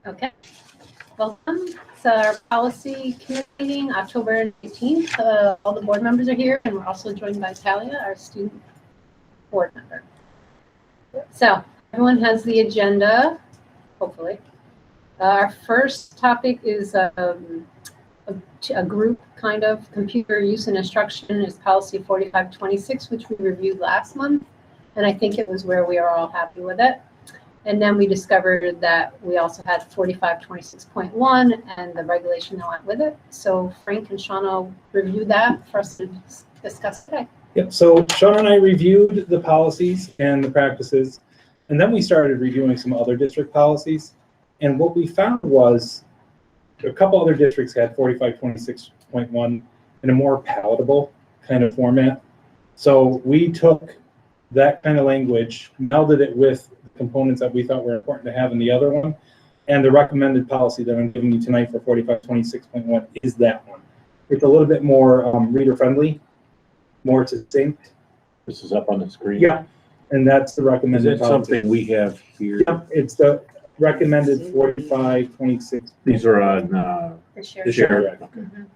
Okay. Welcome. It's our policy committee meeting, October 18th. All the board members are here, and we're also joined by Talia, our student board member. So everyone has the agenda, hopefully. Our first topic is a group kind of computer use and instruction is policy 4526, which we reviewed last month. And I think it was where we are all happy with it. And then we discovered that we also had 4526.1 and the regulation that went with it. So Frank and Shauna reviewed that for us to discuss today. Yep, so Shauna and I reviewed the policies and the practices, and then we started reviewing some other district policies. And what we found was a couple other districts had 4526.1 in a more palatable kind of format. So we took that kind of language, melded it with the components that we thought were important to have in the other one, and the recommended policy that I'm giving you tonight for 4526.1 is that one. It's a little bit more reader-friendly, more succinct. This is up on the screen. Yeah, and that's the recommended Is it policy. something we have here? Yeah, it's the recommended 4526. These are on The share. the share. Right. Okay. Mhm.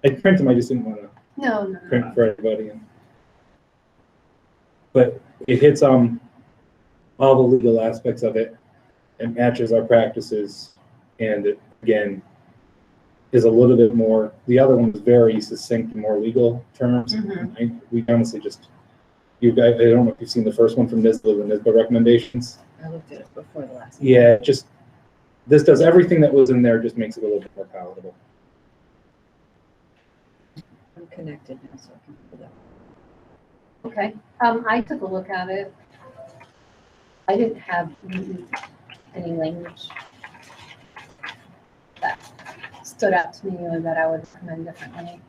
I print them, I just didn't want to No. print for everybody. But it hits all the legal aspects of it. It matches our practices, and it, again, is a little bit more, the other one is very succinct and more legal terms. Mhm. We honestly just, you guys, I don't know if you've seen the first one from NISBA, the NISBA recommendations. I looked at it before the last. Yeah, just, this does everything that was in there, just makes it a little bit more palatable. I'm connected now, so I can pull that. Okay. I took a look at it. I didn't have any language that stood out to me or that I would recommend differently.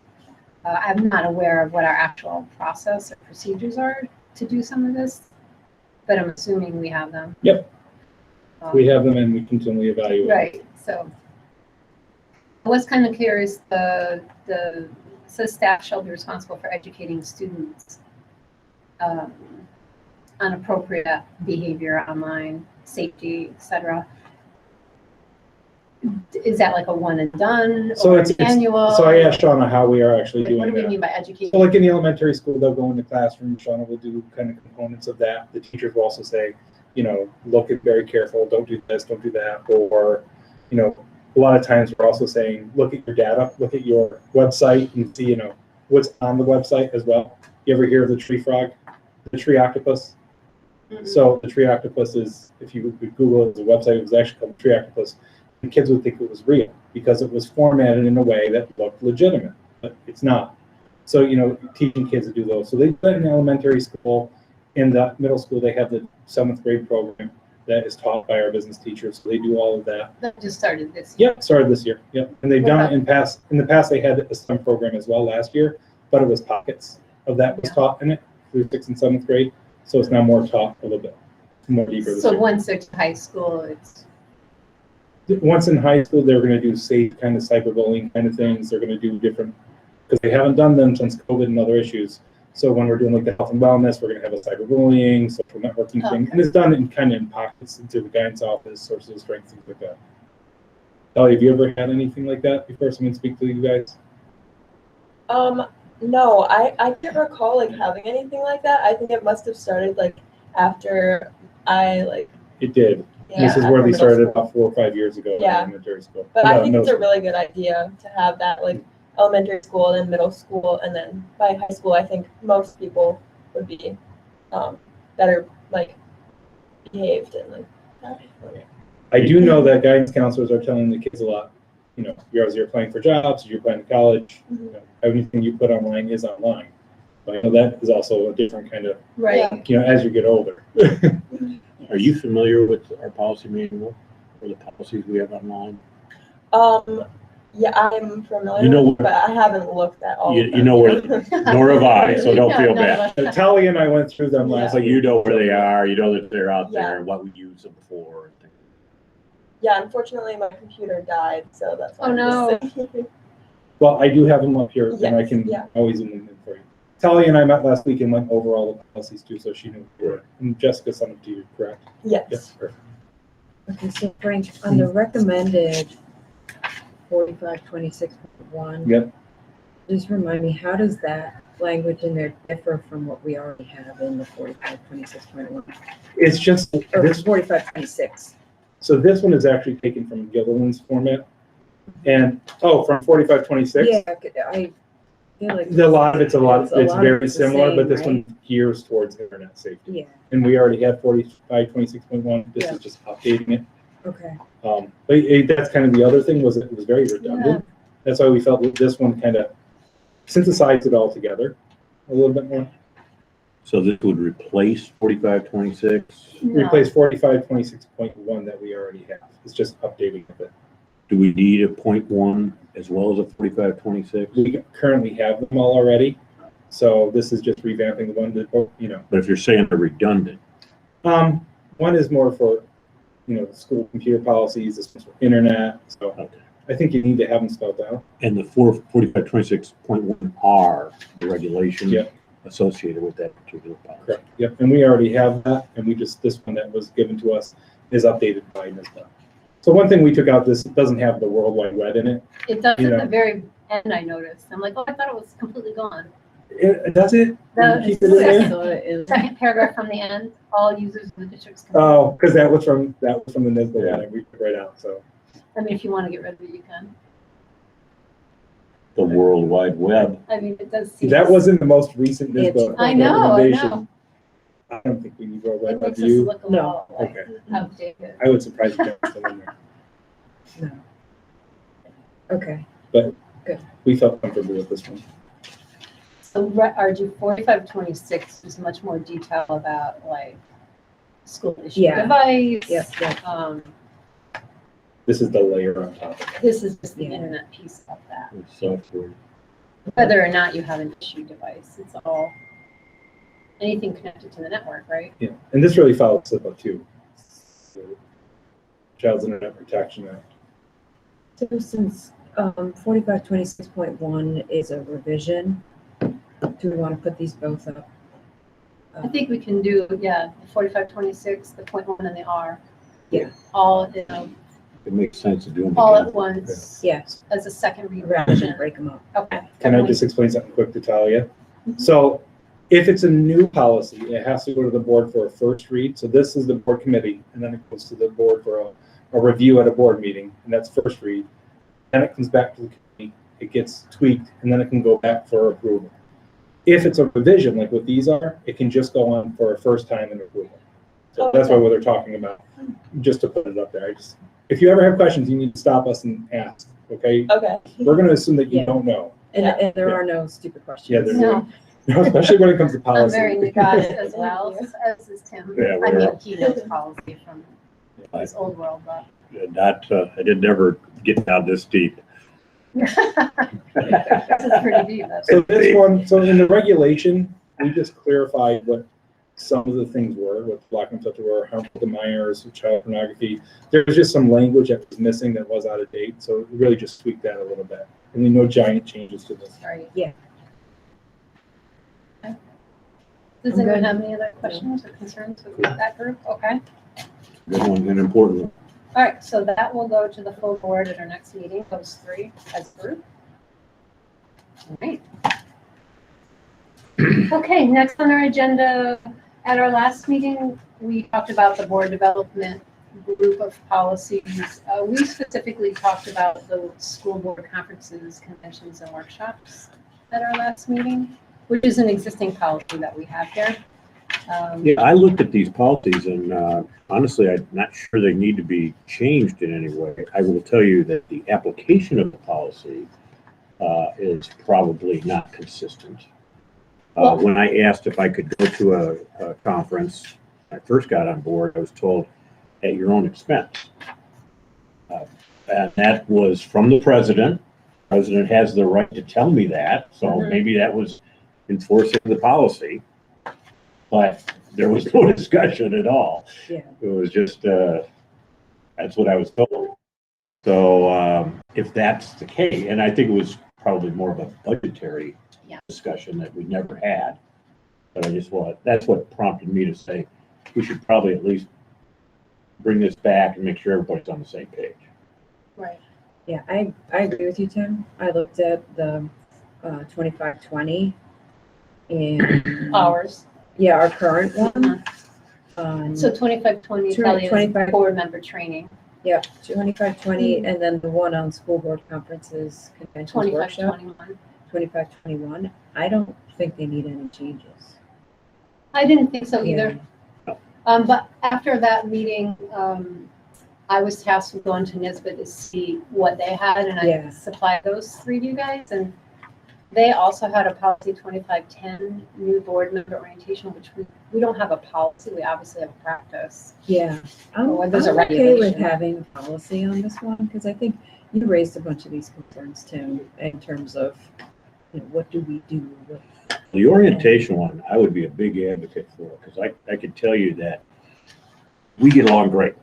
I'm not aware of what our actual process or procedures are to do some of this, but I'm assuming we have them. Yep. We have them and we continually evaluate. Right. So I was kind of curious. The says staff shall be responsible for educating students on appropriate behavior online, safety, etc. Is that like a one and done So or it's annual? So I asked Shauna how we are actually Like, doing what do we that. mean by education? So like in the elementary school, they'll go in the classroom, Shauna will do kind of components of that. The teachers will also say, you know, look at very careful, don't do this, don't do that. Or, you know, a lot of times we're also saying, look at your data, look at your website and see, you know, what's on the website as well. You ever hear of the tree frog, the tree octopus? Mhm. So the tree octopus is, if you would Google it, the website, it was actually called Tree Octopus. And kids would think it was real because it was formatted in a way that looked legitimate, but it's not. So, you know, teaching kids to do those. So they do that in elementary school. In the middle school, they have the 7th grade program that is taught by our business teachers. So they do all of that. That just started this year. Yep, started this year. Yep, and they've done it in past. In the past, they had a STEM program as well last year, but it was pockets of that was taught in it through 6th and 7th grade. So it's now more taught a little bit more deeper. This So year. once they're to high school, it's Once in high school, they're going to do safe kind of cyberbullying kind of things. They're going to do different, because they haven't done them since COVID and other issues. So when we're doing like the health and wellness, we're going to have a cyberbullying, social networking thing, and it's done in kind of in pockets into the guidance office, sources of strength, things like that. Ellie, have you ever had anything like that before someone speak to you guys? No, I can't recall like having anything like that. I think it must have started like after I like. It did. Yeah, This is where after they middle started school. about 4 or 5 years ago Yeah. in elementary school. But I think middle it's a school. really good idea to have that like elementary school, then middle school, and then by high school, I think most people would be better like behaved and like that. I do know that guidance counselors are telling the kids a lot. You know, you're applying for jobs, you're applying to college. Mhm. You know, everything you put online is online. But I know that is also a different kind of, right. you know, as you get older. Are you familiar with our policy manual or the policies we have online? Yeah, I'm familiar, You know with it, but I haven't looked at all. You of them. know where, nor have I, so don't Yeah, feel none of bad. us. Tally and I went through them last So week. you know where they are, you know that they're out Yeah. there, what we use them for. and things. Yeah, unfortunately, my computer died, so that's why Oh, I'm no. just saying. Well, I do have them up here, and I Yes, can yeah. always zoom them in for you. Tally and I met last week and went over all the policies too, so she knew. And Jessica sent them to you, correct? Yes. Yes. Perfect. Okay, so Frank, on the recommended 4526.1. Yep. Just remind me, how does that language in there differ from what we already have in the 4526.1? It's just Or this. 4526? So this one is actually taken from Gilliland's format. And, from 4526? Yeah, I feel like. A lot of it's it's very the similar, same, but this right? one gears towards internet safety. Yeah, And we already had 4526.1. This Yeah. is just updating it. okay. But that's kind of the other thing, was it was very redundant. That's why we felt that this one kind of synthesized it all together a little bit more. So this would replace 4526? No. Replace 4526.1 that we already have. It's just updating of it. Do we need a .1 as well as a 4526? We currently have them all already. So this is just revamping the one that, But if you're saying they're redundant, one is more for, the school computer policies, this one's for internet. So okay. I think you need to have them spelled out. And the 4526.1R, the regulation Yep. associated with that particular policy. Correct. Yep. And we already have that. And this one that was given to us is updated by NISBA. So one thing we took out, this doesn't have the World Wide Web in it. It does You at know. the very end, I noticed. I'm like, oh, I thought it was completely gone. Does it? No, Keep it's it in there? I saw it in- Second paragraph from the end, all users in the districts. can- Oh, because that was from the NISBA Yeah. one. We took right out. So I mean, if you want to get rid of it, you can. The World Wide Web. I mean, it does seem. that wasn't the most recent NISBA It's- I know. recommendation. I don't think we need World Wide It Web. makes Do us you? look a No. little like Okay. outdated. I would surprise you if it's still in there. No. Okay, We felt comfortable with this one. So RG 4526 is much more detail about like school issue Yeah. device. Yep, yep. This is the layer on top of it. This is just the Yeah. internet piece of that. Software. Whether or not you have an issue device, it's all anything connected to the network, right? Yeah, and this really follows SIPA too. The Child's Internet Protection Act. so since 4526.1 is a revision, do we want to put these both up? I think we can do, the 4526, the .1 and the R. Yeah. All, It makes sense to do them all at together. once Yes, as a second rather than revision. break them up. Okay. Can I just explain something quick to Talia? Mhm. So if it's a new policy, it has to go to the board for a first read. So this is the board committee, and then it goes to the board for a review at a board meeting, and that's first read. Then it comes back to the committee, it gets tweaked, and then it can go back for approval. If it's a revision, like what these are, it can just go on for a first time and approval. So that's why what they're talking about, just to put it up there. If you ever have questions, you need to stop us and ask, okay? Okay. We're gonna assume that you Yeah. don't know. And, Yeah. and there Yeah. are no stupid questions. Yeah, there's No, especially when it comes to I'm policy. very new guy as well, as is Tim. Yeah, I mean, we're- he knows policy from his old world, but. I did never get down this deep. This is pretty deep, that's. So this one, so in the regulation, we just clarified what some of the things were, what block and filter were, harmful to minors, child pornography. There's just some language that was missing that was out of date, so we really just tweaked that a little bit. I mean, no giant changes to this. Right. Yeah. Okay. Does I'm anyone good. have any other questions or concerns with that group? Okay. Good one, and important one. All right, so that will go to the full board at our next meeting, those three as a group. All right. Okay, next on our agenda, at our last meeting, we talked about the board development group of policies. We specifically talked about the school board conferences, conventions, and workshops at our last meeting, which is an existing policy that we have here. Yeah, I looked at these policies and honestly, I'm not sure they need to be changed in any way. I will tell you that the application of the policy is probably not consistent. Well- When I asked if I could go to a conference, when I first got on board, I was told at your own expense. And that was from the president. The president has the right to tell me that, so Mhm. maybe that was enforcing the policy. But there was no discussion at all. Yeah. It was just, that's what I was told. So if that's the case, and I think it was probably more of a budgetary Yeah. discussion that we never had. But that's what prompted me to say, we should probably at least bring this back and make sure everybody's on the same page. Right. Yeah, I agree with you, Tim. I looked at the 2520 and Hours. yeah, our current one. So 2520 Italian 25 board member training, Yeah, 2520, and then the one on school board conferences, conventions workshop, 2521. 2521. I don't think they need any changes. I didn't think so either. Yeah. But after that meeting, I was tasked with going to Nisbet to see what they had, and I Yeah. supplied those three to you guys. And they also had a policy 2510 new board member orientation, which we don't have a policy. We obviously have a practice. Yeah, I'm, Well, there's a I'm okay with regulation. having a policy on this one because I think you raised a bunch of these concerns, Tim, in terms of, what do we do with The orientation one, I would be a big advocate for, because I could tell you that we get along great.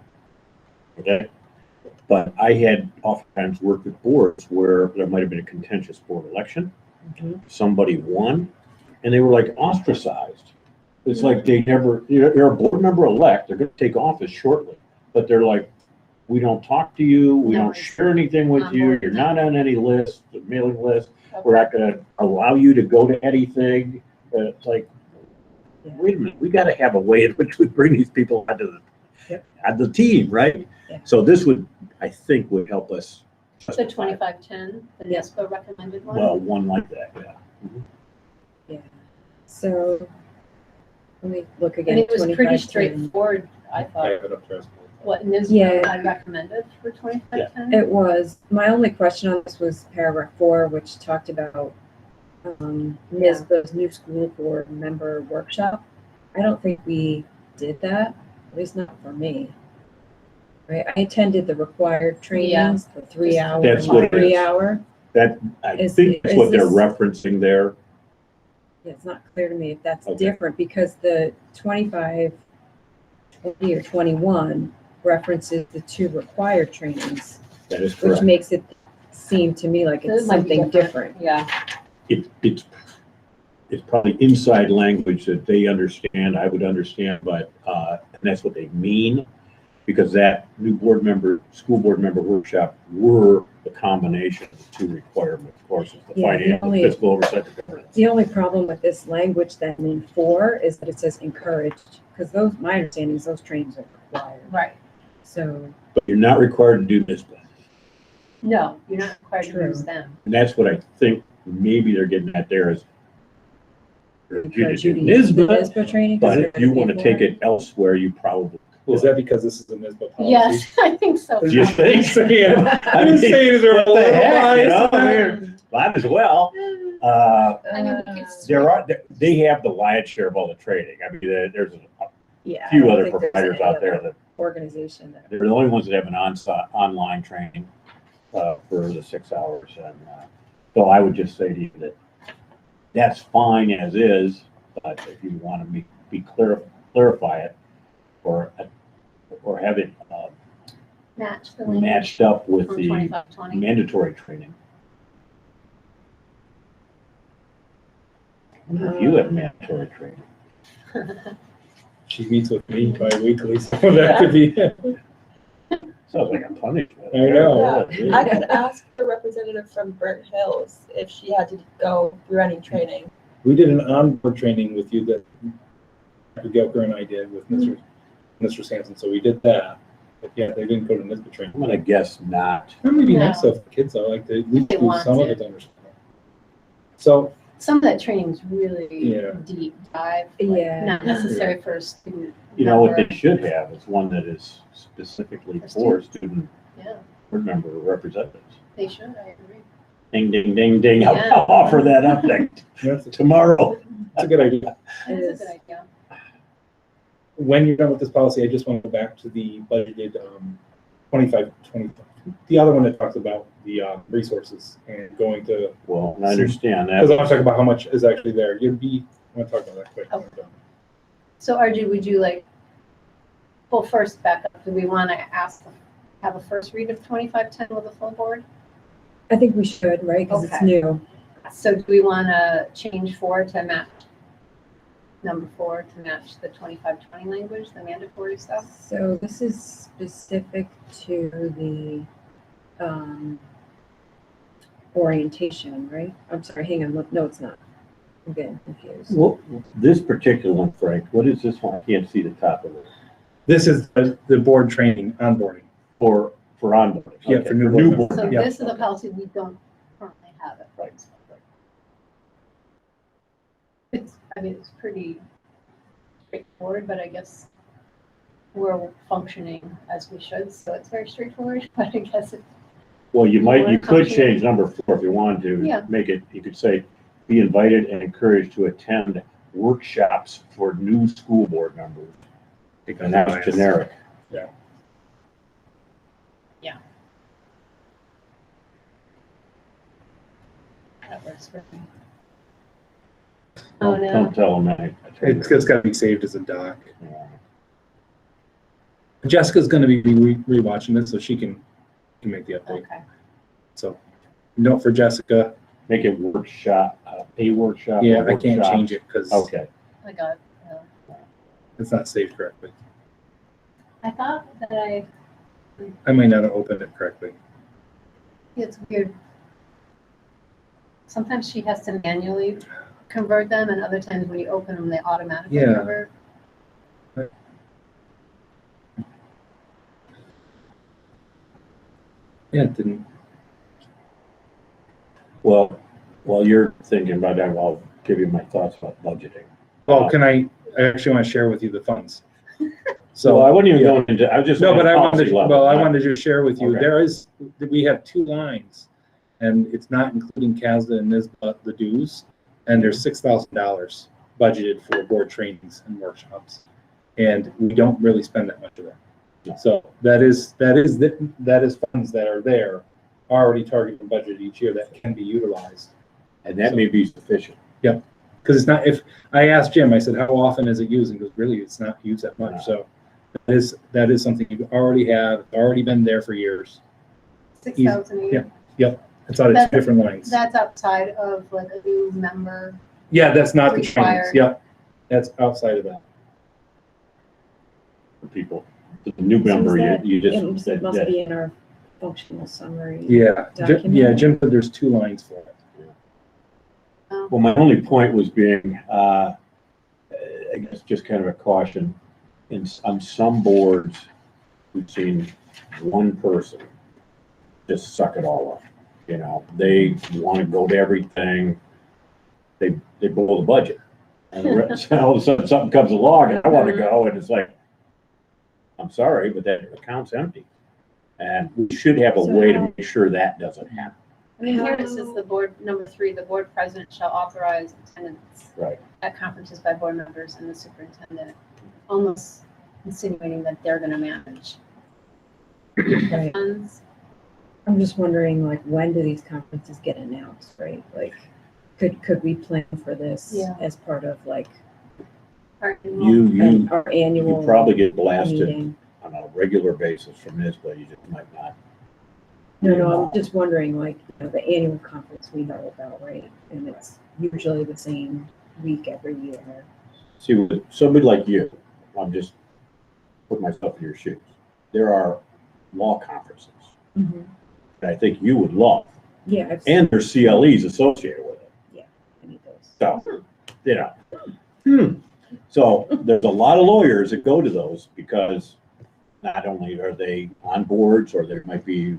Okay? But I had oftentimes worked with boards where there might have been a contentious board election. Somebody won, and they were like ostracized. It's like they never, you're a board member elect, they're gonna take office shortly, but they're like, we don't talk to you, we No, don't share anything with on you, board you're with not on any list, the mailing list, we're not gonna allow you to go to anything. It's like, wait a minute, we gotta have a way in which we bring these people onto the team, right? Yeah. So this would, I think, would help us. So 2510, the Yeah. NISBA recommended one. Well, one like that, yeah. Yeah. So let me look And again. it was pretty 2510. straightforward, I I thought, have it up there. what NISBA Yeah. I recommended for 2510. It was, my only question on this was paragraph 4, which talked about NISBA's new school board member workshop. I don't think we did that, at least not for me. Right, I attended the required trainings, the 3 hour, That's what it is. 3 hour. That, I Is- think that's is what they're this- referencing there. Yeah, it's not clear to me if that's Okay. different because the 25, 20 or 21 references the 2 required trainings, That is which correct. makes it seem to me like it's It might be something different. Yeah, It's probably inside language that they understand, I would understand, but, and that's what they mean. Because that new board member, school board member workshop were the combination of the 2 requirement courses, the Yeah, the financial, only- fiscal oversight, the governance. The only problem with this language that I'm in 4 is that it says encouraged, because those, my understanding is those trainings are required. right. So, But you're not required to do this, No, you're not required to True. use them. and that's what I think maybe they're getting at there is. encourage you to It use is, the but NISBA training. but if you want to take it elsewhere, you probably Is could. that because this is a NISBA policy? Yes, I think so. Do you think? Yeah. I'm just saying, is there a What the little heck, you know? bias? Might as well. I mean, we could They have the lion's share of all the training. I mean, there's a Yeah, I few don't other think there's providers any out there other that, organization that. they're the only ones that have an online training for the 6 hours. And so I would just say to you that that's fine as is, but if you want to clarify it or have it match the language matched up with from the 2520. mandatory training. I wonder if you have mandatory training. She meets with me bi-weekly, so that could be. Sounds like a punishment. I know. Yeah, I could ask the representative from Burnt Hills if she had to go through any training. We did an onboard training with you that Dr. Gilker and I did with Mr. Sampson, so we did that. But yeah, they didn't go to NISBA I'm training. gonna guess not. That would be No. nice though, for kids, though, like, they at least They do want some of it. it to understand. So, Some of that training is really Yeah. deep dive, like, Yeah. not necessary for a student. You know, what member. they should have is one that is specifically for student Yeah, board member representatives. they should, I agree. Ding, ding, ding, ding. I'll Yeah. offer that up next that's tomorrow. a good idea. It That's is. a good idea. When you're done with this policy, I just want to go back to the budgeted 25, the other one that talks about the resources and going to, Well, I understand because I that. want to talk about how much is actually there. I want to talk about that quick. Oh. So RG, would you like, well, first back up, do we want to have a first read of 2510 with the full board? I think we should, right, because it's Okay. new. So do we want to change 4 to match? number 4 to match the 25-20 language, the mandatory stuff. So this is specific to the orientation, right? I'm sorry, hang on, no, it's not. I'm getting confused. Well, this particular one, Frank, what is this one? I can't see the top of it. This is the board training onboarding. For onboarding. Yeah, Okay, for new new board board. So Yeah. this is a policy we don't currently have it. Right. I mean, it's pretty straightforward, but I guess we're functioning as we should, so it's very straightforward, but I guess it, Well, you Board could function. change number 4 if you wanted to. Yeah. Make it, you could say, be invited and encouraged to attend workshops for new school board members. And that's generic. that works for me. Oh, no. Don't tell them that. It's got to be saved as a doc. Yeah. Jessica's going to be rewatching this, so she can make the update. Okay. So, note for Jessica. Make it workshop, a workshop. Yeah, or I can't workshops. change it because Okay. I got, it's not saved correctly. I thought that I might not have opened it correctly. it's weird. Sometimes she has to manually convert them, and other times when you open them, they automatically Yeah. convert. Yeah, it didn't. Well, while you're thinking about that, I'll give you my thoughts about budgeting. Well, I actually want to share with you the funds. So I So, wasn't even yeah. going into, I was just. no, on but I wanted, policy level, well, I not- wanted to just share with you, Okay. we have 2 lines, and it's not including CASDA and NISBA, the dues, and there's $6,000 budgeted for board trainings and workshops. And we don't really spend that much of that. No. So that is funds that are there, already targeted and budgeted each year that can be utilized. And that may be sufficient. Because it's not, if, I asked Jim, I said, how often is it used? And he goes, really, it's not used that No. much. So that is something you already have, it's already been there for years. 6,000 a year. It's on its That- different lines. That's outside of like a new member. Yeah, that's not the trainings. Required. Yeah, that's outside of that. For people, the new So member, is that- you It just, must that- be in our functional summary. Yeah, Document. yeah, Jim said there's 2 lines for it. well, my only point was being, I guess just kind of a caution. On some boards, we've seen one person just suck it all up. You know, they want to go to everything. They blow the budget. And the rest- all of a sudden something comes along and I want to go and it's like, I'm sorry, but that account's empty. And we should have a So way to how- make sure that doesn't happen. I mean, here it says the board, number 3, the board president shall authorize attendance Right. at conferences by board members and the superintendent, almost insinuating that they're gonna manage Right. funds. I'm just wondering, like, when do these conferences get announced, right? Like, could we plan for this Yeah. as part of like Our You our annual probably get blasted meeting? on a regular basis from this, but you just might not. No, I'm just wondering, like, you know, the annual conference we know about, right? And it's usually the same week every year. See, with somebody like you, I'm just putting myself in your shoes. There are law conferences that I think you would love, Yeah, I've and there's CLEs associated with it. I need those. So, you know. So there's a lot of lawyers that go to those because not only are they on boards, or there might be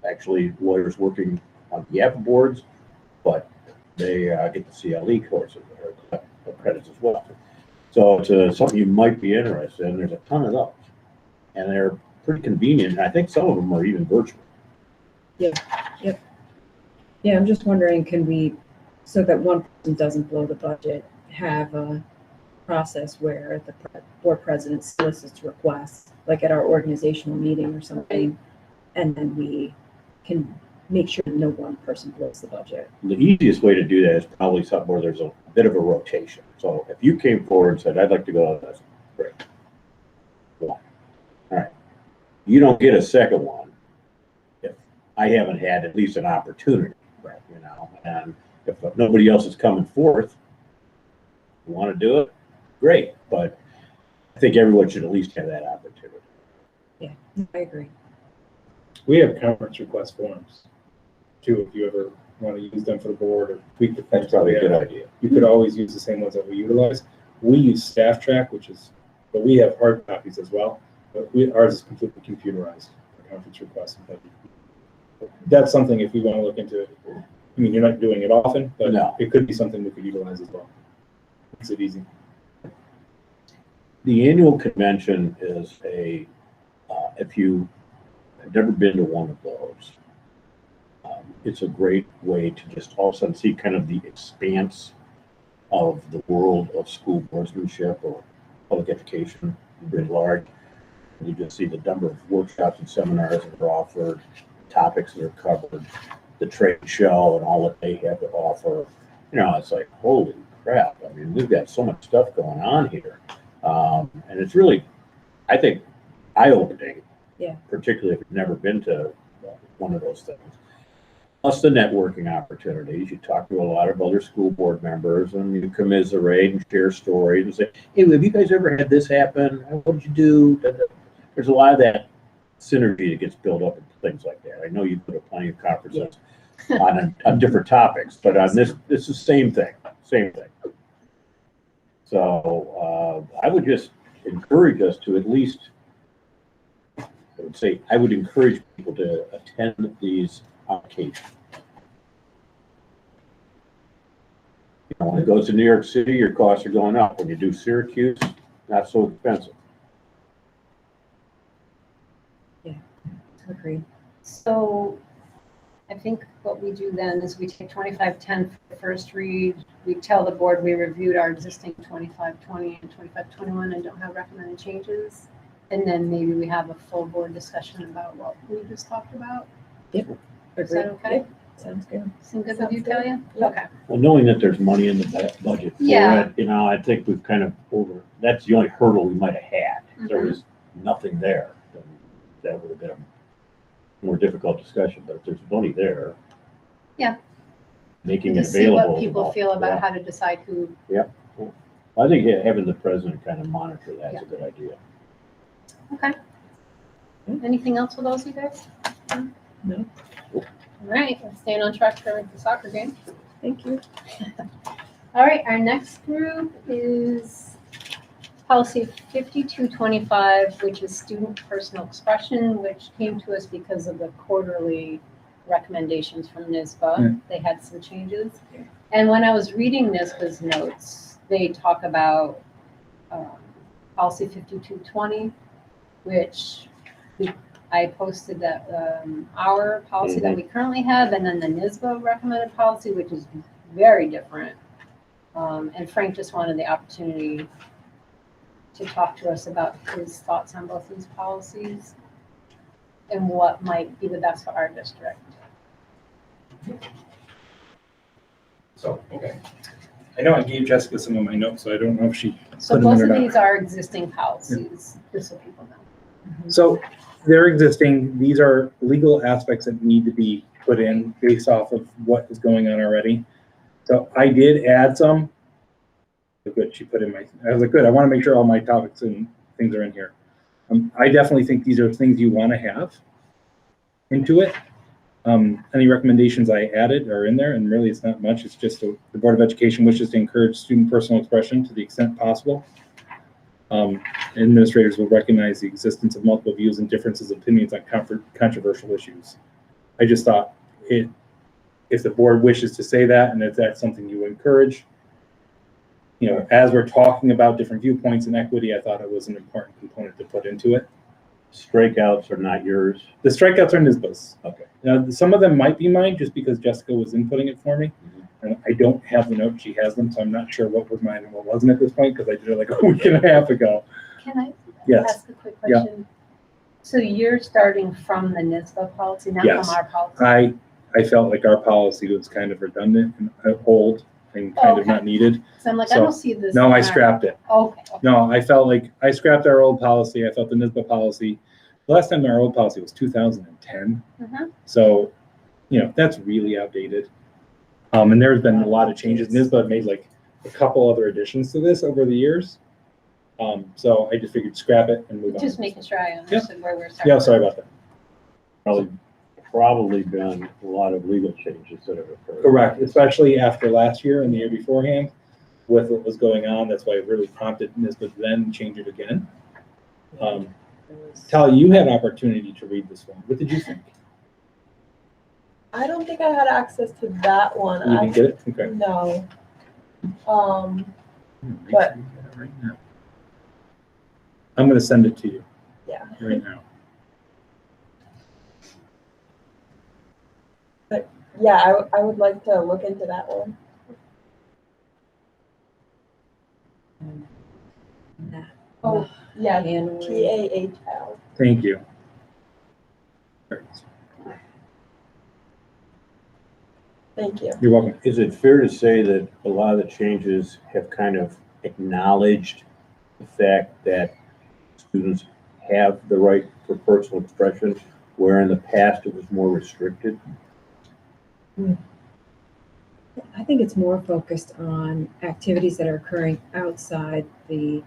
actually lawyers working on behalf of boards, but they get the CLE courses or credits as well. So it's something you might be interested in. There's a ton of those. And they're pretty convenient. I think some of them are even virtual. Yeah, I'm just wondering, can we, so that one person doesn't blow the budget, have a process where the board president solicits requests, like at our organizational meeting or something, and then we can make sure no one person blows the budget. The easiest way to do that is probably something where there's a bit of a rotation. So if you came forward and said, I'd like to go to this, great. One. All right. You don't get a second one if I haven't had at least an opportunity, you know, and if nobody else is coming forth, you want to do it, great, but I think everyone should at least have that opportunity. Yeah, I agree. We have conference request forms too, if you ever want to use them for the board or tweak the forms. That's probably a that we good have. idea. You could always use the same ones that we utilize. We use Staff Track, but we have hard copies as well. But ours is completely computerized for conference requests. But that's something if we want to look into it. I mean, you're not doing it often, but No. it could be something we could utilize as well. Makes it easy. The annual convention is if you have never been to one of those, it's a great way to just all of a sudden see kind of the expanse of the world of school boardsmanship or public education writ large. You just see the number of workshops and seminars that are offered, topics that are covered, the trade show and all that they have to offer. You know, it's like, holy crap. I mean, we've got so much stuff going on here. And it's really, I think, eye-opening. Yeah. Particularly if you've never been to one of those things. Plus the networking opportunities. You talk to a lot of other school board members and you commiserate and share stories and say, hey, have you guys ever had this happen? What did you do? There's a lot of that synergy that gets built up in things like that. I know you put up plenty of conferences on different topics, but on this, it's the same thing. So I would just encourage us to at least, I would encourage people to attend these on occasion. You know, when it goes to New York City, your costs are going up. When you do Syracuse, not so expensive. Agreed. So I think what we do then is we take 2510 for the first read. We tell the board we reviewed our existing 2520 and 2521 and don't have recommended changes. And then maybe we have a full board discussion about what we just talked about. Yep. Is that okay? Sounds good. Seem good with you, Sounds good. Talia? Yep. Okay. Well, knowing that there's money in the budget for Yeah. it, you know, I think we've kind of that's the only hurdle we might have had. If there Mhm. was nothing there, then that would have been a more difficult discussion, but if there's money there. Yeah. Making To it see available. what people feel about yeah. how to decide who. I think having the president kind of monitor that's a good idea. Okay. Anything else with those, you guys? No. All right, we're staying on track for the soccer game. Thank you. All right, our next group is policy 5225, which is student personal expression, which came to us because of the quarterly recommendations from NISBA. Yeah. They had some changes. And when I was reading NISBA's notes, they talk about policy 5220, which I posted that our policy that we currently have, and then the NISBA recommended policy, which is very different. And Frank just wanted the opportunity to talk to us about his thoughts on both these policies and what might be the best for our district. So, okay. I know I gave Jessica some of my notes, so I don't know if she So put them in both or of not. these are existing policies, just so people know. So they're existing. These are legal aspects that need to be put in based off of what is going on already. So I did add some. Good, she put in I was like, good, I want to make sure all my topics and things are in here. I definitely think these are things you want to have into it. Any recommendations I added are in there, and really it's not much. It's just the Board of Education wishes to encourage student personal expression to the extent possible. Administrators will recognize the existence of multiple views and differences of opinions on controversial issues. I just thought if the board wishes to say that, and if that's something you encourage, you know, as we're talking about different viewpoints and equity, I thought it was an important component to put into it. Strikeouts are not yours. The strikeouts are NISBA's. Okay. Now, some of them might be mine just because Jessica was inputting it for me. And I don't have the note, she has them, so I'm not sure what was mine and what wasn't at this point because I did it like a week and a half ago. Can I Yes. ask a quick question? So you're starting from the NISBA policy, not Yes. from our policy? I felt like our policy was kind of redundant and old and kind of not needed. So I'm like, I So, don't see this. No, in I our- scrapped it. Okay. No, I felt like I scrapped our old policy. I felt the NISBA policy. The last time our old policy was 2010. Mhm. So, you know, that's really outdated. And there's been a lot of changes. NISBA made like a couple other additions to this over the years. So I just figured scrap it and move on. Just making sure I understood where we're starting. Yeah, sorry about that. Probably been a lot of legal changes that have occurred. Correct, especially after last year and the year beforehand with what was going on. That's why it really prompted NISBA to then change it again. Tally, you had opportunity to read this one. What did you think? I don't think I had access to that one. You didn't get it? Okay. No. But But- right now. I'm going to send it to you Yeah. right now. Yeah, I would like to look into that one. Oh, yeah, Annually. TAHL. Thank you. Thank you. You're welcome. Is it fair to say that a lot of the changes have kind of acknowledged the fact that students have the right for personal expression, where in the past it was more restricted? I think it's more focused on activities that are occurring outside the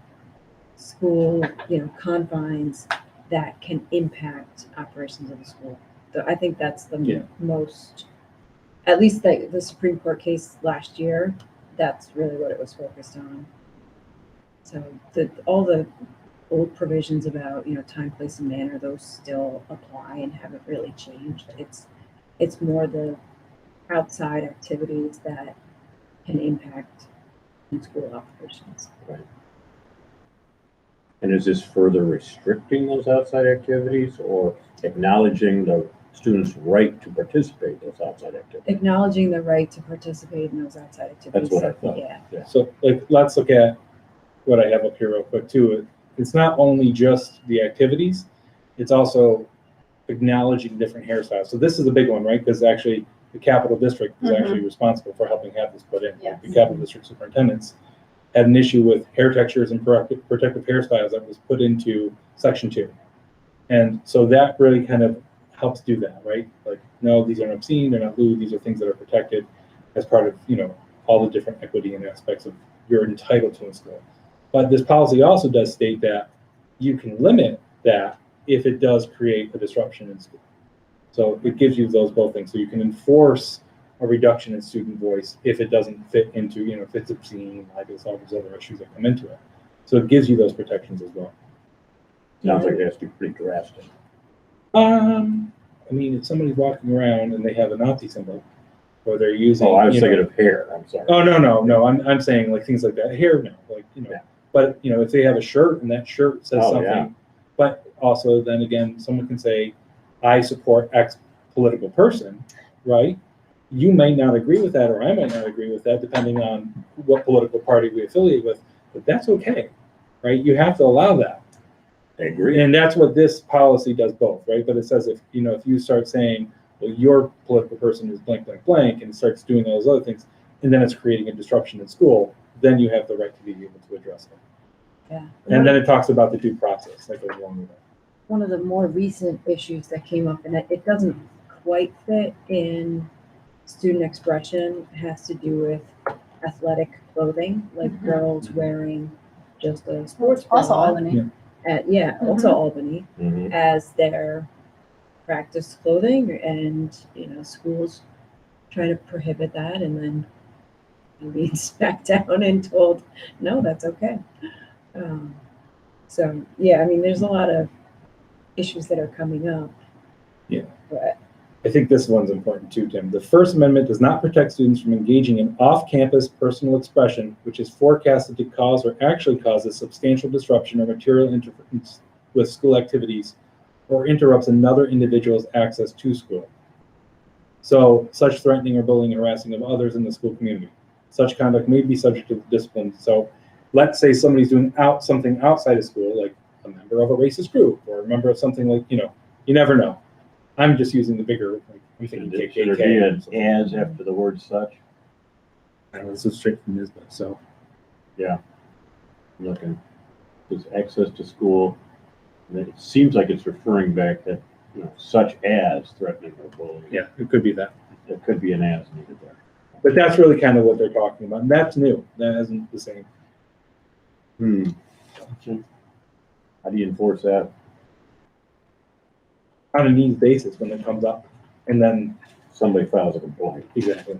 school, confines that can impact operations of the school. So I think that's the Yeah. most, at least the Supreme Court case last year, that's really what it was focused on. So all the old provisions about, time, place, and manner, those still apply and haven't really changed. It's more the outside activities that can impact school operations. And is this further restricting those outside activities or acknowledging the student's right to participate in those outside activities? Acknowledging the right to participate in those outside activities. That's what I thought. Yeah. So let's look at what I have up here real quick too. It's not only just the activities, it's also acknowledging different hairstyles. So this is a big one, right? Because actually the Capital District is actually responsible for helping have this put in. Yes. The Capital District superintendents had an issue with hair textures and protective hairstyles that was put into Section 2. And so that really kind of helps do that, right? Like, no, these aren't obscene, they're not lewd, these are things that are protected as part of, all the different equity and aspects of you're entitled to in school. But this policy also does state that you can limit that if it does create a disruption in school. So it gives you those both things. So you can enforce a reduction in student voice if it doesn't fit into, if it's obscene, libelous, all these other issues that come into it. So it gives you those protections as well. Sounds like it has to be pretty drastic. If somebody's walking around and they have a Nazi symbol, or they're using. Oh, I was thinking of hair, I'm sorry. Oh, no. I'm saying like things like that. Hair, no, Yeah. But if they have a shirt and that shirt says Oh, something, yeah. but also then again, someone can say, I support X political person, right? You may not agree with that, or I might not agree with that, depending on what political party we affiliate with, but that's okay, right? You have to allow that. I agree. And that's what this policy does both, right? But it says if you start saying, well, your political person is blank, blank, blank, and starts doing all those other things, and then it's creating a disruption in school, then you have the right to be able to address it. Yeah. And then it talks about the due process that goes along with it. One of the more recent issues that came up, and it doesn't quite fit in student expression, has to do with athletic clothing, like girls wearing just a sports Also bra. Albany. Also Albany Mhm. as their practice clothing, and schools try to prohibit that, and then being smacked down and told no, that's okay. There's a lot of issues that are coming up. Yeah. But I think this one's important too, Tim. The First Amendment does not protect students from engaging in off-campus personal expression, which is forecasted to cause or actually causes substantial disruption or material interference with school activities, or interrupts another individual's access to school. So, such threatening or bullying and harassing of others in the school community. Such conduct may be subject to discipline. So, let's say somebody's doing something outside of school, like a member of a racist group, or a member of something like, you never know. I'm just using the bigger, like, I'm thinking Should there KKK. be or an something. as after the word such? I don't know, this is straight from NISBA, so. Looking, is access to school, and it seems like it's referring back that, such as threatening or bullying. Yeah, it could be that. There could be an as needed there. But that's really kind of what they're talking about, and that's new. That isn't the same. How do you enforce that? On a needs basis when it comes up, and then Somebody files a complaint. exactly.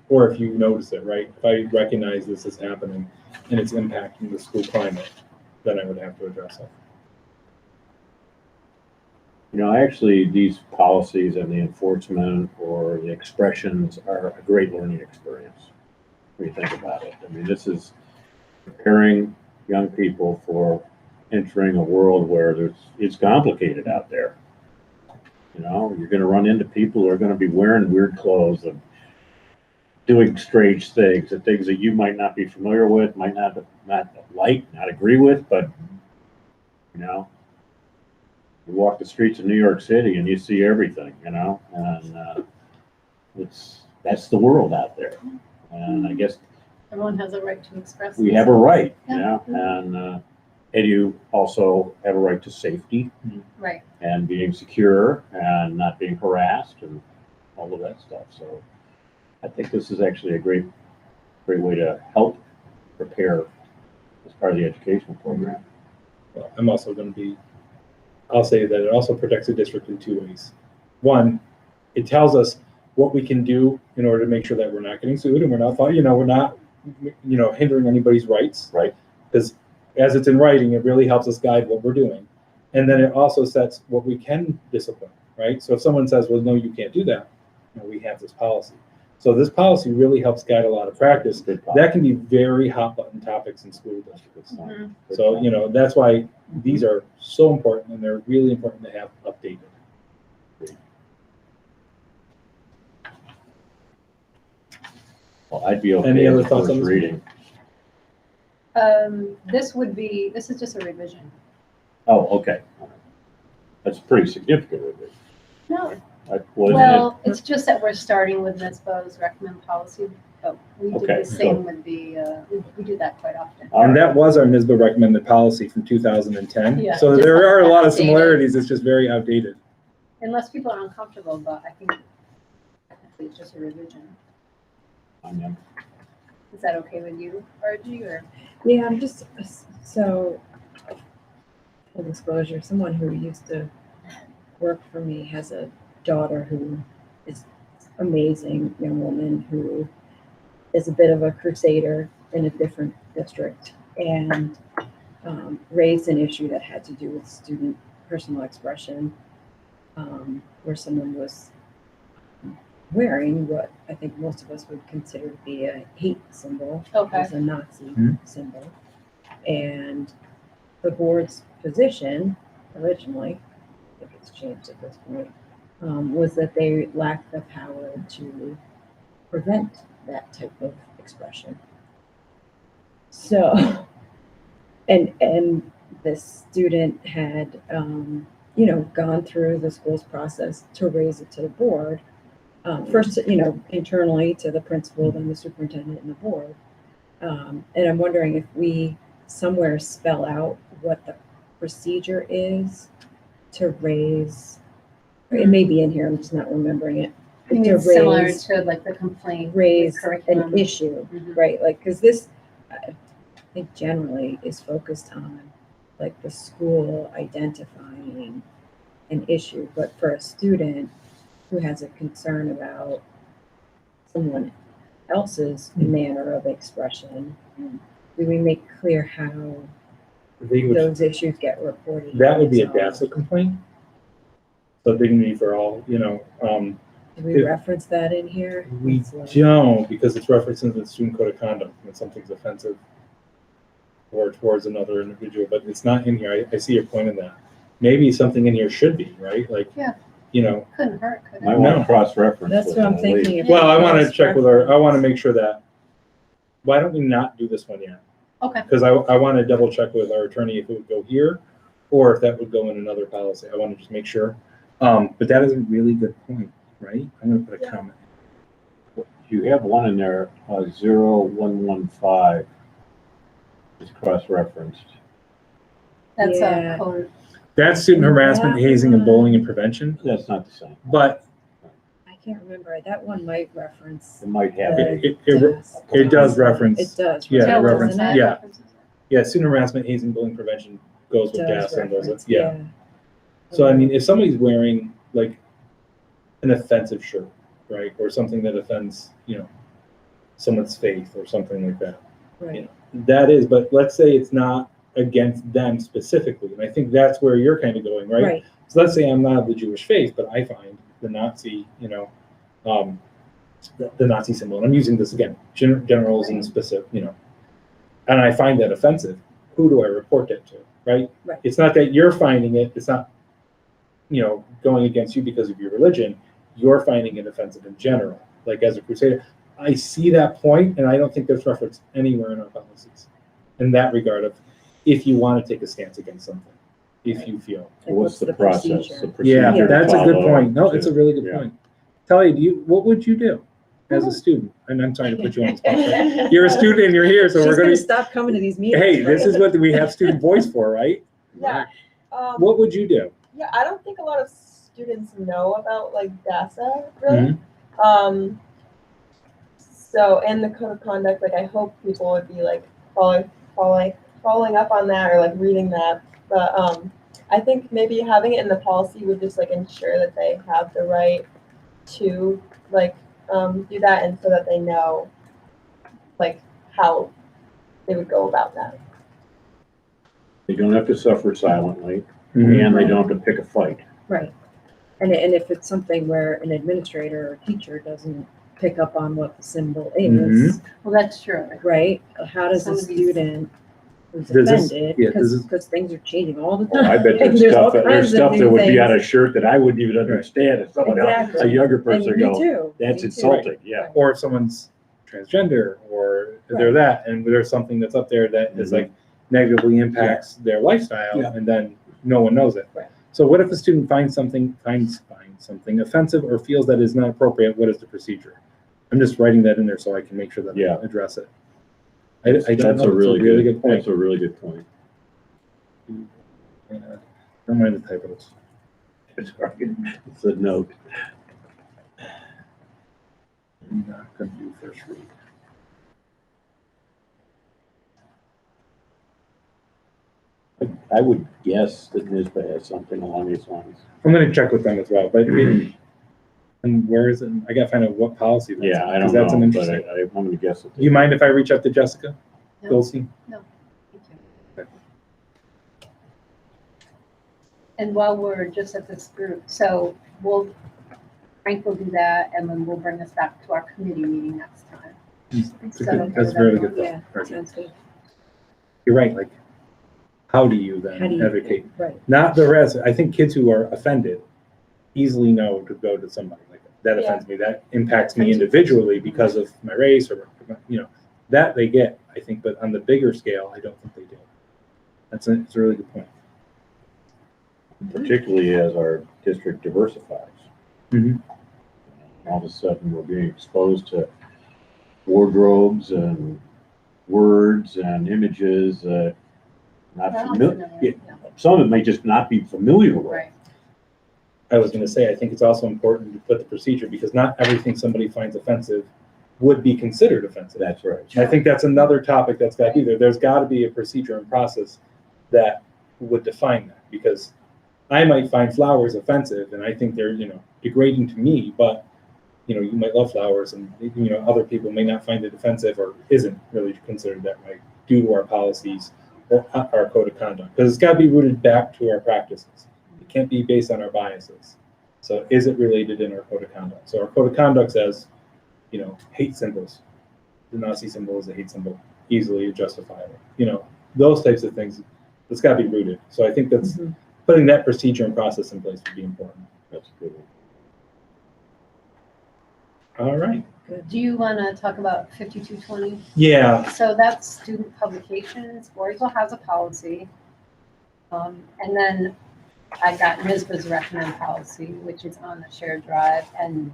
Or if you notice it, right? If I recognize this is happening and it's impacting the school climate, then I would have to address it. You know, actually, these policies and the enforcement or the expressions are a great learning experience when you think about it. I mean, this is preparing young people for entering a world where it's complicated out there. You know, you're going to run into people who are going to be wearing weird clothes and doing strange things, and things that you might not be familiar with, might not like, not agree with, but you know, you walk the streets of New York City and you see everything, you know, and that's the world out there. And I guess Everyone has a right to express. we have a right, you Yeah. know, and you also have a right to safety Right. and being secure and not being harassed and all of that stuff. So I think this is actually a great way to help prepare as part of the educational program. Well, I'm also going to be, I'll say that it also protects the district in two ways. One, it tells us what we can do in order to make sure that we're not getting sued and we're not, we're not, hindering anybody's rights. Right. Because as it's in writing, it really helps us guide what we're doing. And then it also sets what we can discipline, right? So if someone says, well, no, you can't do that, we have this policy. So this policy really helps guide a lot of practice. That can be very hot button topics in school districts. Mhm. So, that's why these are so important and they're really important to have updated. Well, I'd be okay Any other with thoughts on first this? reading. This is just a revision. Oh, okay. That's pretty significant revision. No, Wasn't well, it's just that we're starting with NISBA's recommend policy, but we did Okay, the same with the, we do that quite often. And that was our NISBA recommended policy from 2010. Yeah, So just there are a lot of updated. similarities. It's just very outdated. Unless people are uncomfortable, but I think technically it's just a revision. it? Is that okay with you, RG, or? Yeah, I'm just, so, full disclosure, someone who used to work for me has a daughter who is amazing young woman who is a bit of a crusader in a different district and raised an issue that had to do with student personal expression, where someone was wearing what I think most of us would consider to be a hate symbol, Okay. as a Nazi Mhm. symbol. And the board's position originally, I think it's changed at this point, was that they lacked the power to prevent that type of expression. So, and the student had, gone through the school's process to raise it to the board. First, internally to the principal, then the superintendent and the board. And I'm wondering if we somewhere spell out what the procedure is to raise, it may be in here, I'm just not remembering it. I think To it's similar raise- to like the complaint. with Raise curriculum. an issue, Mhm. right? Like, because this, I think generally is focused on like the school identifying an issue, but for a student who has a concern about someone else's manner of expression, do we make clear how They would, those issues get reported? that would be a and resolved? DASSA complaint. So dignity for all, Do we reference that in here? we It's like- don't, because it's referenced in the student code of conduct when something's offensive or towards another individual, but it's not in here. I see your point in that. Maybe something in here should be, right? Like, Yeah. Couldn't hurt, could Might it? want No. to cross-reference. That's with what I'm it, at least. thinking. well, I want to check with I want to make sure that, why don't we not do this one yet? Okay. Because I want to double check with our attorney if it would go here or if that would go in another policy. I want to just make sure. But that is a really good point, right? I'm going to put a comment. You have one in there, 0115 is cross-referenced. That's Yeah. a code. That's student harassment, That hazing, and one- bullying and prevention. That's not the same. But I can't remember. That one might reference. It might have the it. It does reference. It does. Yeah, right, it reference- doesn't it? yeah. Yeah, student harassment, hazing, bullying prevention goes with Does DASSA and does it, reference, yeah. So I mean, if somebody's wearing like an offensive shirt, right, or something that offends, someone's faith or something like that, Right. that is, but let's say it's not against them specifically, and I think that's where you're kind of going, right? Right. So let's say I'm not of the Jewish faith, but I find the Nazi, the Nazi symbol, and I'm using this again, generals and specific, and I find that offensive. Who do I report that to, right? Right. It's not that you're finding it, it's not, going against you because of your religion, you're finding it offensive in general, like as a crusader. I see that point, and I don't think that's referenced anywhere in our policies in that regard of if you want to take a stance against something, if you feel. Like, What's the process? procedure? The Yeah, procedure to that's a good follow point. No, to- it's a really good yeah. point. Talia, what would you do as a student? And I'm trying to put you on the spot. Right? You're a student and you're here, so She's we're gonna going to. stop coming to these meetings. Hey, this right? is what we have student voice for, right? Yeah. What would you do? Yeah, I don't think a lot of students know about like DASSA really. Mm-hmm. So in the code of conduct, like I hope people would be like following up on that or like reading that. But I think maybe having it in the policy would just like ensure that they have the right to like do that, and so that they know like how they would go about that. They don't have to suffer silently, Mhm. and they don't have to pick a fight. Right. And if it's something where an administrator or teacher doesn't pick up on what the symbol is, Well, that's true. right? How does a Some of these- student who's Does this- offended, yeah, does this- because things are changing all the Oh, time. I bet there's all there's kinds of stuff that new would be on things. a shirt that I wouldn't even understand. If someone else, a Exactly. younger And person me go, too. that's me too. insulting, yeah. Or if someone's transgender or they're Right. that, and there's something that's up there that is Mhm. like negatively impacts their lifestyle, Yeah. and then no one knows it. Right. So what if a student finds something offensive or feels that is not appropriate? What is the procedure? I'm just writing that in there so I can make sure that Yeah. I address it. I don't That's know. a It's really good point. That's a really good point. Don't mind the typos. It's a note. I'm not going to do first read. I would guess that NISBA has something along these lines. I'm going to check with them as well, but and where is it? I got to find out what policy. That's Yeah, in, I 'cause don't that's an know, but interesting. I'm gonna guess it. Do you mind if I reach out to Jessica No. Goldstein? And while we're just at this group, so Frank will do that, and then we'll bring this back to our committee meeting next time. That's, So okay that's with really everyone? good. Yeah, Thought. sounds good. You're right. Like, how do you then How do you advocate? Right. Not the rest. I think kids who are offended easily know to go to somebody like that. That Yeah. offends me. That impacts me individually because of my race or that they get. I think, but on the bigger scale, I don't think they do. It's a really good point. Particularly as our district diversifies. Mhm. All of a sudden, we're being exposed to wardrobes and words and images that not We're all familiar. familiar, yeah. Some of them may just not be familiar with. Right. I was going to say, I think it's also important to put the procedure because not everything somebody finds offensive would be considered offensive. That's right. I think that's another topic that's got to be there. There's got to be a procedure and process that would define that because I might find flowers offensive and I think they're, degrading to me, but, you might love flowers and, other people may not find it offensive or isn't really considered that way due to our policies or our code of conduct. Because it's got to be rooted back to our practices. It can't be based on our biases. So is it related in our code of conduct? So our code of conduct says, hate symbols. The Nazi symbol is a hate symbol, easily justifiable. Those types of things, it's got to be rooted. So I think that's Mhm. putting that procedure and process in place would be important. That's a good one. All right. Do you want to talk about 5220? Yeah. So that's student publications. Voorheesville has a policy. And then I got NISBA's recommend policy, which is on the shared drive. And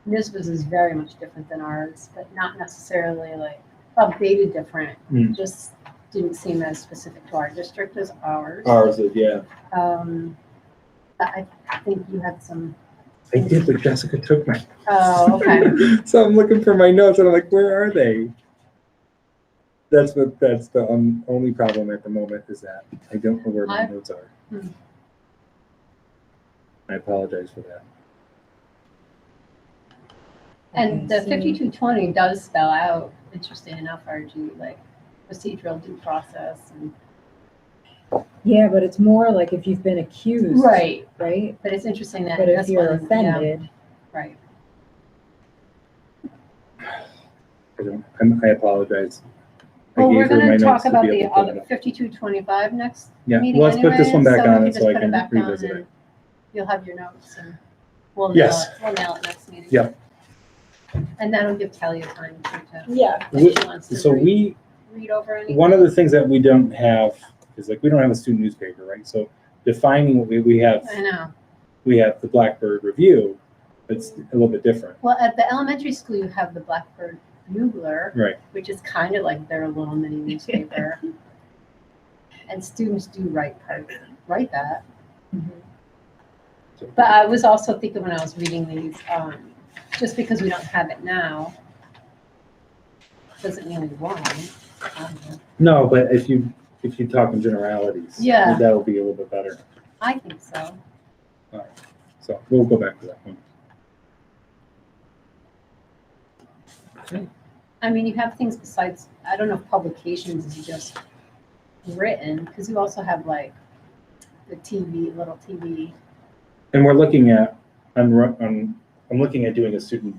NISBA's is very much different than ours, but not necessarily like updated different. Mm. Just didn't seem as specific to our district as ours. Ours is, yeah. But I think you had some I did, but Jessica took my. Oh, okay. So I'm looking for my notes and I'm like, where are they? That's the only problem at the moment is that I don't know where my notes are. I apologize for that. And the Okay, so- 5220 does spell out, interesting enough, RG, like procedural due process and. Yeah, but it's more like if you've been accused. Right, Right? but it's interesting that. But in if this you're one, yeah, offended, right. I apologize. I Well, gave we're her my gonna notes talk to about be the able to put other it up. 5225 next Yeah, meeting let's put this one anyways, back so on we it can so I just put it can back on revisit and it. you'll have your notes and we'll nail Yes. it, we'll nail it next meeting. Yep. And that'll give Talia time to, Yeah. if she wants to So read over anything. one of the things that we don't have is like, we don't have a student newspaper, right? So defining what we have, I know. we have the Blackbird Review. It's a little bit different. Well, at the elementary school, you have the Blackbird Bugler, Right. which is kind of like their little mini newspaper. And students do write that. But I was also thinking when I was reading these, just because we don't have it now, doesn't mean we won't. No, but if you talk in generalities, Yeah. that would be a little bit better. I think so. So we'll go back to that one. I mean, you have things besides, I don't know if publications is just written, because you also have like the TV, little TV. And we're looking at, I'm looking at doing a student,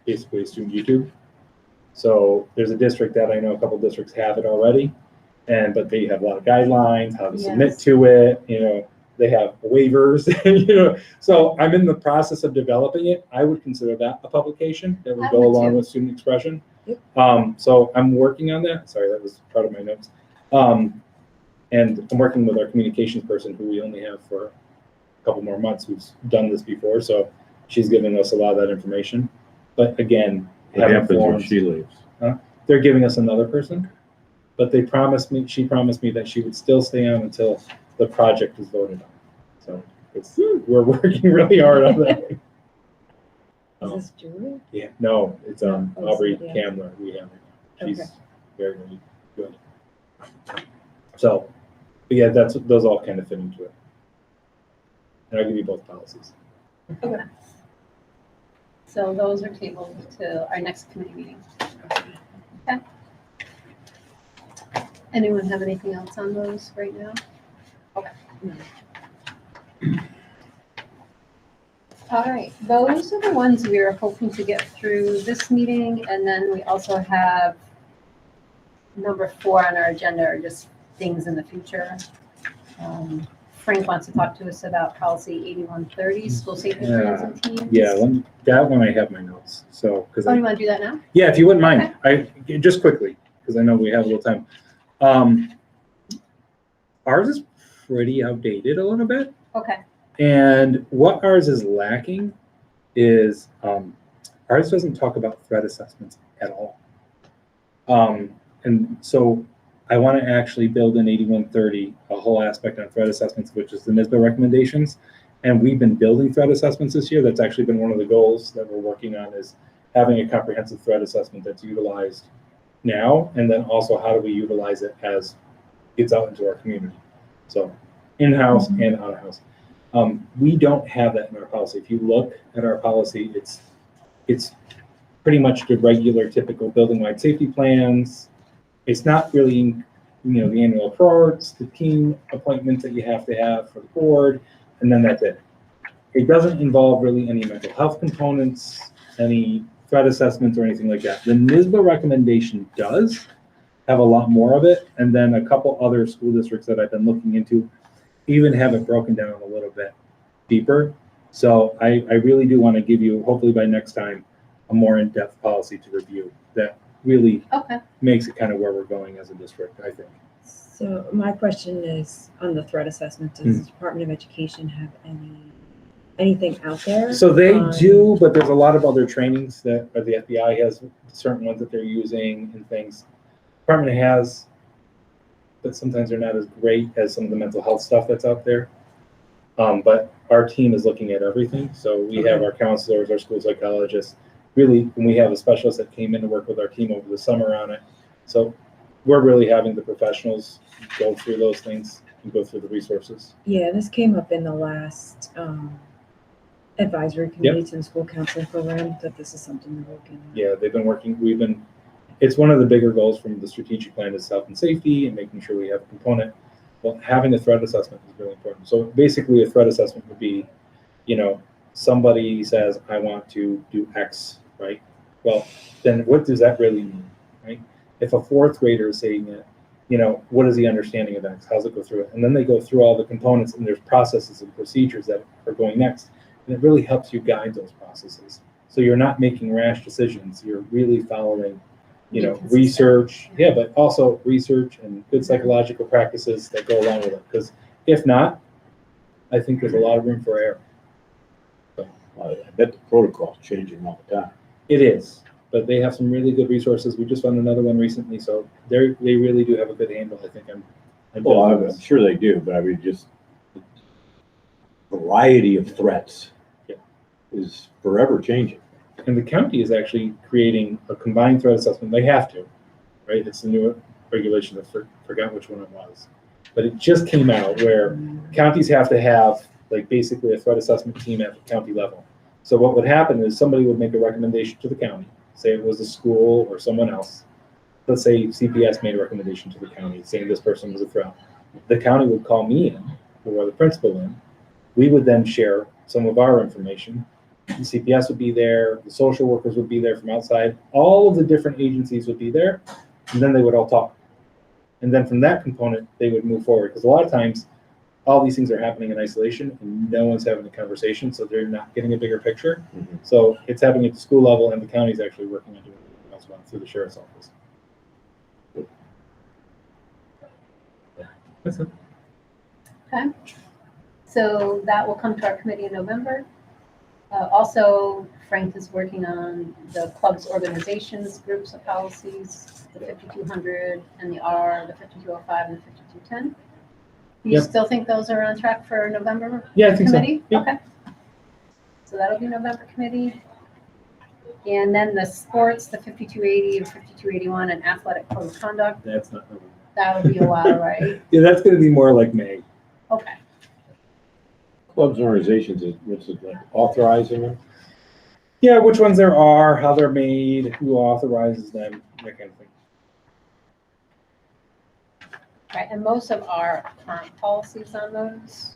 basically a student YouTube. So there's a district that I know a couple districts have it already, but they have a lot of guidelines, how to submit Yes. to it, they have waivers, so I'm in the process of developing it. I would consider that a publication that would I go would along too. with student expression. Yep. So I'm working on that. Sorry, that was part of my notes. And I'm working with our communications person who we only have for a couple more months, who's done this before. So she's giving us a lot of that information. But again, What haven't happens when formed- she leaves? they're giving us another person, but she promised me that she would still stay on until the project is voted on. So we're working really hard on that. Is this Julie? Yeah, no, it's Oh, Aubrey somebody else. Kamler. We have her. She's Okay. very, very good. So, but yeah, those all kind of fit into it. And I'll give you both policies. Okay. So those are tabled to our next committee meeting. Okay. Anyone have anything else on those right now? Okay. All right, those are the ones we are hoping to get through this meeting, and then we also have number 4 on our agenda are just things in the future. Frank wants to talk to us about policy 8130, school safety plans and teams. Yeah, that one I have my notes. So, because Oh, you want to do that now? yeah, if you wouldn't mind, just quickly, because I know we have a little time. Ours is pretty outdated a little bit. Okay. And what ours is lacking is ours doesn't talk about threat assessments at all. And so I want to actually build in 8130 a whole aspect on threat assessments, which is the NISBA recommendations. And we've been building threat assessments this year. That's actually been one of the goals that we're working on, is having a comprehensive threat assessment that's utilized now, and then also how do we utilize it as it's out into our community. So in-house and out-of-house. We don't have that in our policy. If you look at our policy, it's pretty much the regular, typical building-wide safety plans. It's not really, the annual reports, the team appointments that you have to have for the board, and then that's it. It doesn't involve really any mental health components, any threat assessments or anything like that. The NISBA recommendation does have a lot more of it, and then a couple other school districts that I've been looking into even have it broken down a little bit deeper. So I really do want to give you, hopefully by next time, a more in-depth policy to review that really makes it kind of where we're going as a district, I think. So my question is on the threat assessment, does the Department of Education have anything out there? So they on- do, but there's a lot of other trainings that the FBI has certain ones that they're using and things. Department has, but sometimes they're not as great as some of the mental health stuff that's out there. But our team is looking at everything. So we have our counselors, our school psychologists, really, and we have a specialist that came in to work with our team over the summer on it. So we're really having the professionals go through those things and go through the resources. Yeah, this came up in the last advisory committee to the school counseling program, that this is something they're looking at. Yeah, they've been working, it's one of the bigger goals from the strategic plan is health and safety and making sure we have a component. Well, having a threat assessment is really important. So basically a threat assessment would be, somebody says, I want to do X, right? Well, then what does that really mean, right? If a fourth grader is saying it, what is the understanding of X? How's it go through it? And then they go through all the components and there's processes and procedures that are going next. And it really helps you guide those processes. So you're not making rash decisions. You're really following, research. Yeah, but also research and good psychological practices that go along with it. Because if not, I think there's a lot of room for error. I bet the protocol's changing all the time. It is. But they have some really good resources. We just found another one recently, so they really do have a good handle. I think I'm sure they do, but I mean, just the variety of threats is forever changing. And the county is actually creating a combined threat assessment. They have to, right? It's the new regulation. I forgot which one it was, but it just came out where counties have to have basically a threat assessment team at the county level. So what would happen is somebody would make a recommendation to the county. Say it was a school or someone else. Let's say CPS made a recommendation to the county saying this person was a threat. The county would call me in, or the principal in. We would then share some of our information. The CPS would be there, the social workers would be there from outside, all of the different agencies would be there, and then they would all talk. And then from that component, they would move forward. Because a lot of times, all these things are happening in isolation and no one's having a conversation, so they're not getting a bigger picture. Mm-hmm. So it's happening at the school level, and the county's actually working on doing it as well through the sheriff's office. That's it. Okay. So that will come to our committee in November. Also, Frank is working on the club's organizations, groups of policies, the 5200 and the R, the 5205 and the 5210. You still think those are on track for November? Yeah, I think committee? so. Okay. So that'll be November committee. And then the sports, the 5280 and 5281 and athletic code of conduct. That's not November. That'll be a while, right? Yeah, that's going to be more like May. Okay. Clubs and organizations, what's it like, authorizing them? Yeah, which ones there are, how they're made, who authorizes them, that kind of thing. Right, and most of our current policies on those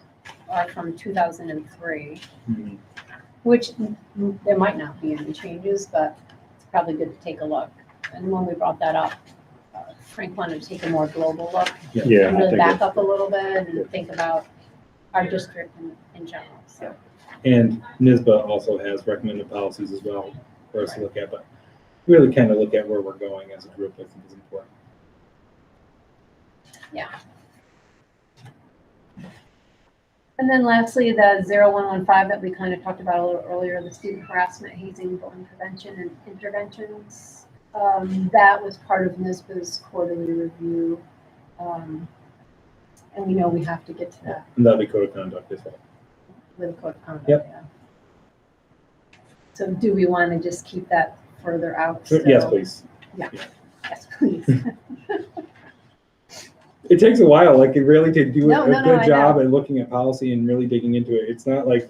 are from 2003, Mm-hmm. which there might not be any changes, but it's probably good to take a look. And when we brought that up, Frank wanted to take a more global look, Yeah. and really back up a little bit and think about our district in general. So, And NISBA also has recommended policies as well for us to look at, but really kind of look at where we're going as a group, I think is important. yeah. And then lastly, the 0115 that we kind of talked about a little earlier, the student harassment, hazing, bullying prevention and interventions. That was part of NISBA's quarterly review. And we know we have to get to that And that'll be code of conduct as well. with the code of conduct. Yep. Yeah. So do we want to just keep that further out? Yes, still? please. Yes, please. It takes a while, really to do No, a no, good I job know. at looking at policy and really digging into it. It's not like,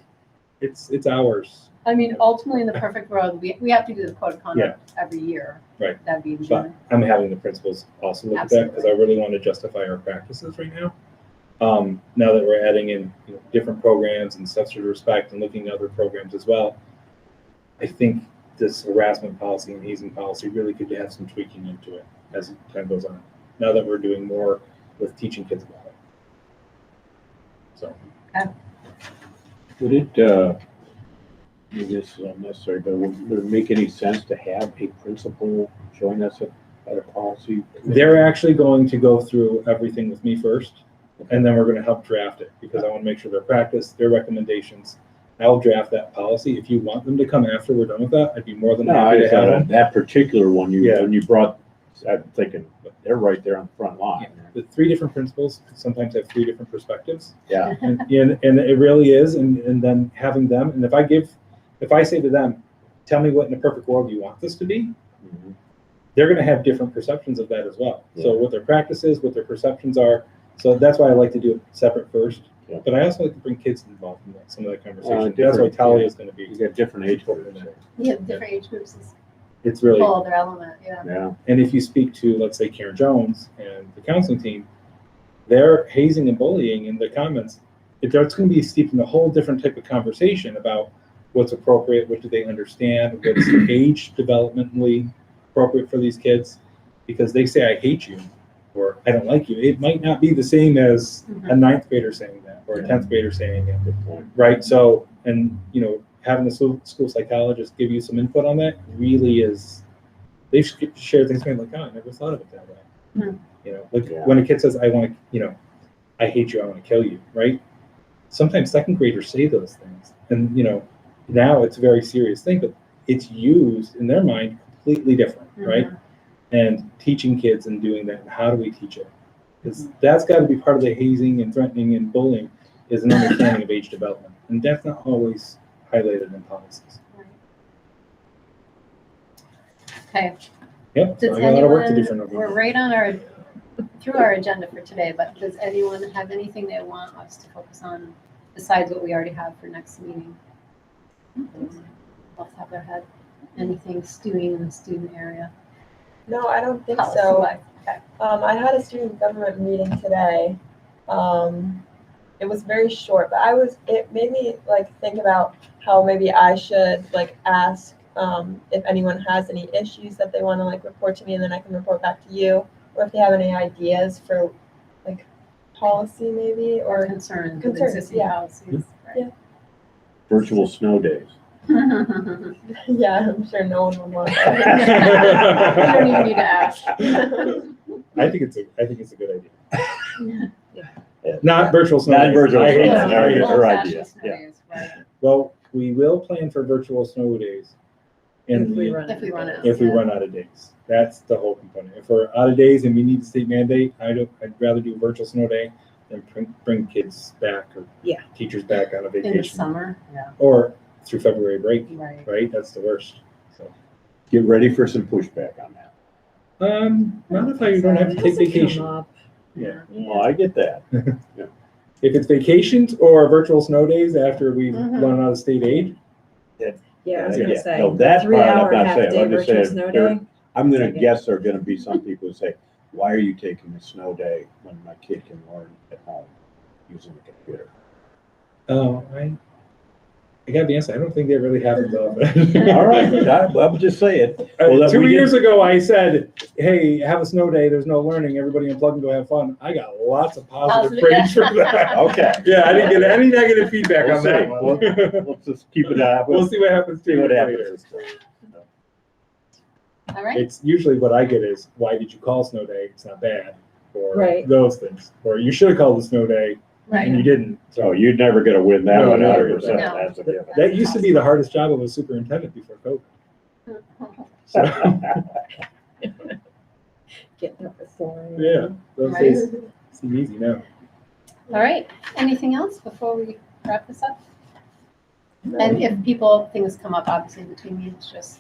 it's hours. I mean, ultimately, in the perfect world, we have to do the code of conduct every year. Right. That'd be in But June. I'm having the principals also look at that because I really want to justify our practices right now. Now that we're adding in different programs and substance respect and looking at other programs as well, I think this harassment policy and hazing policy really could have some tweaking into it as time goes on. Now that we're doing more with teaching kids about it. So. Would it, I guess it's unnecessary, but would it make any sense to have a principal join us at a policy? They're actually going to go through everything with me first, and then we're going to help draft it because I want to make sure their practice, their recommendations. I'll draft that policy. If you want them to come after we're done with that, I'd be more than No, happy I to have them. that particular one, when you brought I'm thinking, they're right there on the front line. The 3 different principals sometimes have 3 different perspectives. Yeah. And it really is, and then having them, and if I say to them, tell me what in a perfect world you want this to be, Mhm. they're gonna have different perceptions of that as well. So Yeah. what their practices, what their perceptions are, so that's why I like to do it separate first. Yeah. But I also like to bring kids involved in some of that conversation. That's why different, Talia yeah. is gonna be, You got different age groups. Yeah, different age groups is it's really, full of their element, yeah. Yeah. and if you speak to, let's say, Karen Jones and the counseling team, their hazing and bullying in the comments, it's going to be steeped in a whole different type of conversation about what's appropriate, what do they understand, what's age developmentally appropriate for these kids, because they say, I hate you, or I don't like you. It might not be the same as a 9th grader saying that, or a 10th grader saying it, Good point. right? So, and, having the school psychologist give you some input on that really is, they've shared things with me like, oh, I never thought of it that way. Yeah. When a kid says, I want to, I hate you, I want to kill you, right? Sometimes 2nd graders say those things. And, now it's a very serious thing, but it's used in their mind completely different, right? And teaching kids and doing that, and how do we teach it? Because that's got to be part of the hazing and threatening and bullying, is an understanding of age development. And that's not always highlighted in policies. Okay. Yep, so Does I got a lot of work to do for anyone, we're November. right on through our agenda for today, but does anyone have anything they want us to focus on besides what we already have for next meeting? Off the top of their head, anything stewing in the student area? No, I don't think Policy so. wise. Okay. I had a student government meeting today. It was very short, but it made me think about how maybe I should ask if anyone has any issues that they want to report to me, and then I can report back to you, or if they have any ideas for policy maybe, or Concerns with Concerns, existing yeah. policies. Yeah. Virtual snow days. yeah, I'm sure no one would want You that. don't even need to ask. I think it's a good idea. Yeah. Not virtual snow Not days. virtual I hate snow that. days. Her Old-fashioned idea, snow yeah. days, right. Well, we will plan for virtual snow days If we in run If we run out. if we run out of days. That's the whole component. If we're out of days and we need the state mandate, I'd rather do a virtual snow day than bring kids back or Yeah. teachers back on a In the vacation. summer, yeah, Or through February break, right. right? That's the worst. So, Get ready for some pushback on that. not if I don't have to take Doesn't come vacation. up. Yeah. Well, I get that. If it's vacations or virtual snow days after we've Mhm. run out of state aid, Yeah, I was Yeah. gonna say, No, that the part I'm 3-hour not half saying. day I'm just virtual saying snow there- day. I'm gonna Take it. guess there are gonna be some people who say, why are you taking a snow day when my kid can learn at home using the computer? oh, I gotta be honest, I don't think that really happens often. All right, I would just say it. Well, that 2 we years did- ago, I said, hey, have a snow day, there's no learning, everybody unplug and go have fun. I got lots of positive praise for that. Okay. Yeah, I didn't get any negative feedback We'll on that see. one. Let's just keep it up. We'll see what happens See 2 what years later. happens. All right, It's usually what I get is, why did you call snow day? It's not bad. Or Right. those things. Or you should have called the snow day and you right. didn't. So So you're never gonna win that No, one no, 100%. no. That's a given. that used to be the hardest job of a superintendent before COVID. So, Getting up at 4 a.m. yeah, those Right. days seem easy now. All right, anything else before we wrap this up? And if things come up, obviously between meetings, just